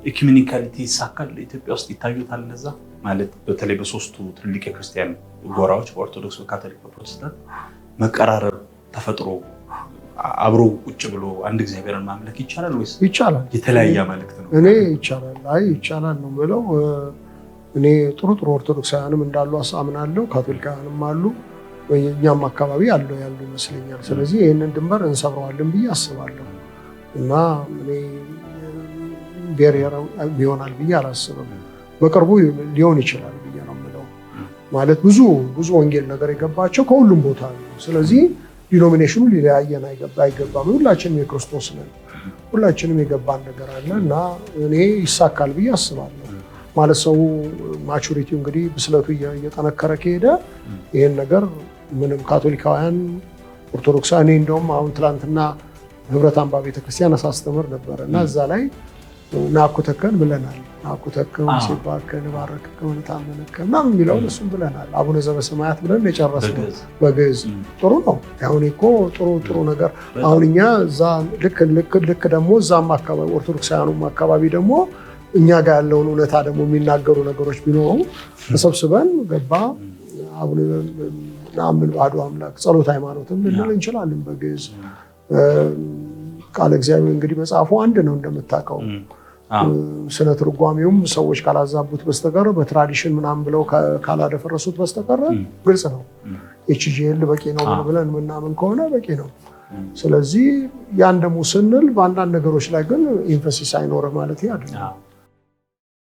ኢኩሜኒካሊቲ ይሳካል ኢትዮጵያ ውስጥ ይታዩታል ለዛ ማለት በተለይ በሶስቱ ትልልቅ የክርስቲያን ጎራዎች በኦርቶዶክስ በካቶሊክ በፕሮቴስታንት መቀራረብ ተፈጥሮ አብሮ ቁጭ ብሎ አንድ እግዚአብሔርን ማምለክ ይቻላል ወይስ ይቻላል የተለያየ ማለክት ነው እኔ ይቻላል ነው ብለው እኔ ጥሩ ኦርቶዶክሳውያንም እንዳሉ አሳምናለሁ ካቶሊካውያንም አሉ በእኛም አካባቢ ያሉ ይመስለኛል ስለዚህ ይሄንን ድንበር እንሰብረዋለን ብዬ አስባለሁ እና እኔ ቤሪየር ቢሆናል ብዬ አላስብም በቅርቡ ሊሆን ይችላል ብዬ ነው የምለው ማለት ብዙ ወንጌል ነገር የገባቸው ከሁሉም ቦታ ነው ስለዚህ ዲኖሚኔሽኑ ሊለያየን አይገባም ሁላችንም የክርስቶስ ነን ሁላችንም የገባን ነገር አለ እና እኔ ይሳካል ብዬ አስባለሁ ማለት ሰው ማቹሪቲው እንግዲህ ብስለቱ እየጠነከረ ከሄደ ይሄን ነገር ምንም ካቶሊካውያን ኦርቶዶክሳውያን እንደውም አሁን ትላንትና ህብረት አምባ ቤተክርስቲያን አሳስተምር ነበር እና እዛ ላይ ናኩተከን ብለናል ናኩተከን ሲባርከን ባረከከን ታመነከን ምናምን የሚለውን እሱም ብለናል አቡነ ዘበሰማያት ብለን የጨረስነው በግዕዝ ጥሩ ነው አሁን እኮ ጥሩ ነገር አሁን እኛ እዛ ልክ ደግሞ እዛም አካባቢ ኦርቶዶክሳውያኑም አካባቢ ደግሞ እኛ ጋር ያለውን እውነታ ደግሞ የሚናገሩ ነገሮች ቢኖሩ ተሰብስበን ገባ አቡነ ናምን ባዶ አምላክ ጸሎት ሃይማኖትም ልንል እንችላለን በግዕዝ ቃለ እግዚአብሔር እንግዲህ መጽሐፉ አንድ ነው እንደምታውቀው ስነ ትርጓሜውም ሰዎች ካላዛቡት በስተቀር በትራዲሽን ምናምን ብለው ካላደፈረሱት በስተቀር ግልጽ ነው ኤችጂኤል በቂ ነው ብለን ምናምን ከሆነ በቂ ነው ስለዚህ ያን ደግሞ ስንል በአንዳንድ ነገሮች ላይ ግን ኢንፈሲስ አይኖር ማለት አይደለም